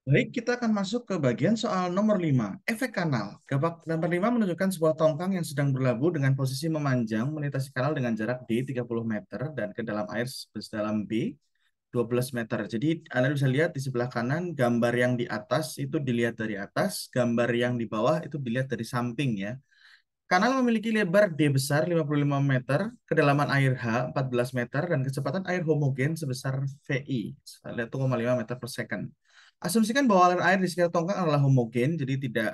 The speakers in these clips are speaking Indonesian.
Baik, kita akan masuk ke bagian soal nomor 5, efek kanal. Gambar 5 menunjukkan sebuah tongkang yang sedang berlabuh dengan posisi memanjang melintasi kanal dengan jarak D 30 meter dan ke dalam air sedalam B 12 meter. Jadi Anda bisa lihat di sebelah kanan gambar yang di atas itu dilihat dari atas, gambar yang di bawah itu dilihat dari samping ya. Kanal memiliki lebar D besar 55 meter, kedalaman air H 14 meter, dan kecepatan air homogen sebesar VI, 1,5 meter per second. Asumsikan bahwa aliran air di sekitar tongkang adalah homogen, jadi tidak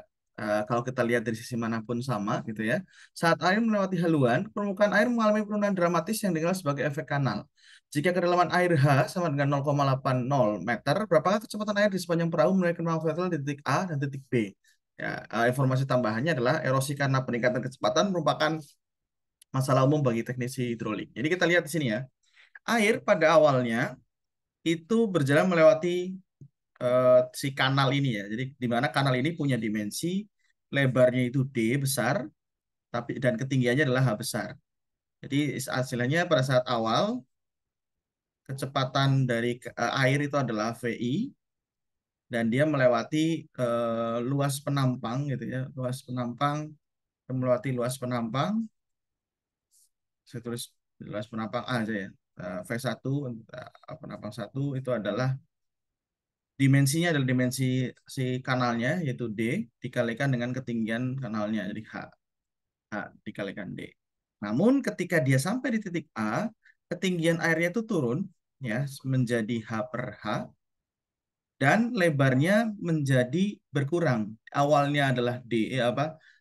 kalau kita lihat dari sisi manapun sama gitu ya. Saat air melewati haluan, permukaan air mengalami penurunan dramatis yang dikenal sebagai efek kanal. Jika kedalaman air H sama dengan 0,80 meter, berapakah kecepatan air di sepanjang perahu mulai kenal vessel di titik A dan titik B? Ya, informasi tambahannya adalah erosi karena peningkatan kecepatan merupakan masalah umum bagi teknisi hidrolik. Jadi kita lihat di sini ya, air pada awalnya itu berjalan melewati si kanal ini ya. Jadi di mana kanal ini punya dimensi lebarnya itu D besar, tapi dan ketinggiannya adalah H besar. Jadi hasilnya pada saat awal kecepatan dari air itu adalah VI dan dia melewati luas penampang gitu ya, melewati luas penampang. Saya tulis luas penampang A aja ya. V1 penampang 1 itu adalah dimensinya adalah dimensi si kanalnya yaitu D dikalikan dengan ketinggian kanalnya jadi H dikalikan D. Namun ketika dia sampai di titik A, ketinggian airnya itu turun ya menjadi H per H dan lebarnya menjadi berkurang. Awalnya adalah D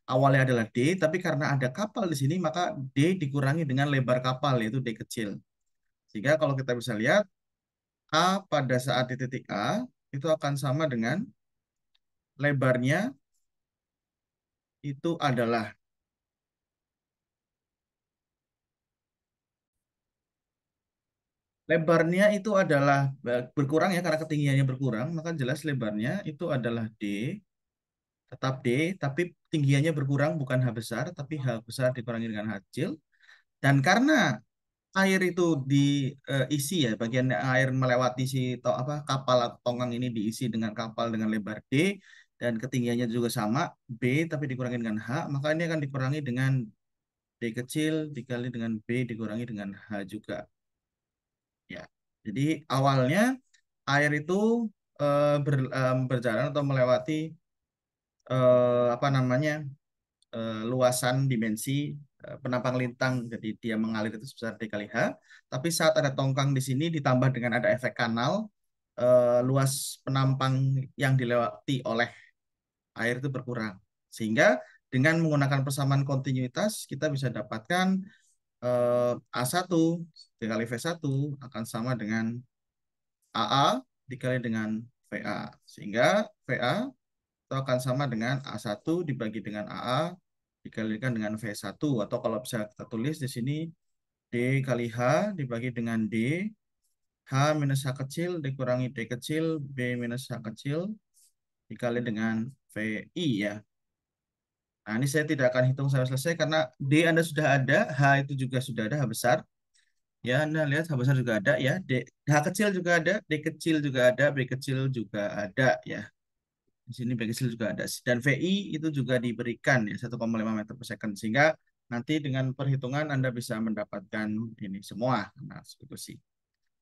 awalnya adalah D, tapi karena ada kapal di sini maka D dikurangi dengan lebar kapal yaitu D kecil. Sehingga kalau kita bisa lihat A pada saat di titik A itu akan sama dengan lebarnya itu adalah berkurang ya karena ketinggiannya berkurang, maka jelas lebarnya itu adalah D, tetap D, tapi tinggiannya berkurang bukan H besar, tapi H besar dikurangi dengan H kecil. Dan karena air itu diisi ya, bagian air melewati kapal atau tongkang ini diisi dengan kapal dengan lebar D dan ketinggiannya juga sama B tapi dikurangi dengan H, maka ini akan dikurangi dengan D kecil dikali dengan B dikurangi dengan H juga. Ya. Jadi awalnya air itu berjalan atau melewati apa namanya luasan dimensi penampang lintang. Jadi dia mengalir itu sebesar D kali H. Tapi saat ada tongkang di sini ditambah dengan ada efek kanal, luas penampang yang dilewati oleh air itu berkurang. Sehingga dengan menggunakan persamaan kontinuitas kita bisa dapatkan A1 dikali V1 akan sama dengan AA dikali dengan VA. Sehingga VA itu akan sama dengan A1 dibagi dengan AA dikalikan dengan V1. Atau kalau bisa kita tulis di sini D kali H dibagi dengan D, H minus H kecil dikurangi D kecil, B minus H kecil dikali dengan VI ya. Nah, ini saya tidak akan hitung sampai selesai karena D Anda sudah ada, H itu juga sudah ada, H besar. Ya, Anda lihat H besar juga ada ya, H kecil juga ada, D kecil juga ada, B kecil juga ada ya. Di sini B kecil juga ada. Dan VI itu juga diberikan ya 1,5 meter per second. Sehingga nanti dengan perhitungan Anda bisa mendapatkan ini semua. Nah, substitusi.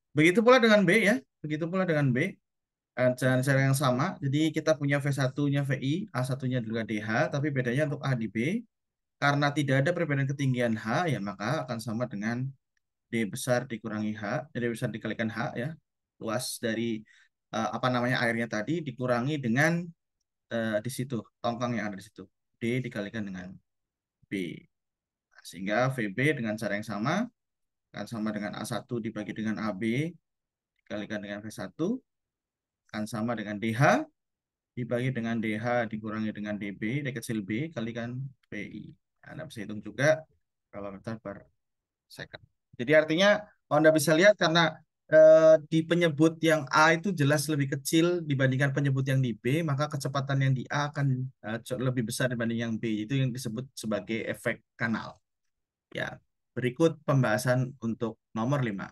Begitu pula dengan B ya. Begitu pula dengan B. Dan cara yang sama. Jadi kita punya V1-nya VI, A1-nya juga DH. Tapi bedanya untuk A di B. Karena tidak ada perbedaan ketinggian H, ya maka akan sama dengan D besar dikurangi H. Jadi D besar dikalikan H ya. Luas dari apa namanya airnya tadi dikurangi dengan di situ, tongkang yang ada di situ. D dikalikan dengan B. Nah, sehingga VB dengan cara yang sama, akan sama dengan A1 dibagi dengan AB, dikalikan dengan V1, akan sama dengan DH, dibagi dengan DH, dikurangi dengan DB, D kecil B, kalikan PI. Nah, Anda bisa hitung juga berapa meter per second. Jadi artinya, kalau Anda bisa lihat karena di penyebut yang A itu jelas lebih kecil dibandingkan penyebut yang di B, maka kecepatan yang di A akan lebih besar dibanding yang B. Itu yang disebut sebagai efek kanal. Ya, berikut pembahasan untuk nomor 5.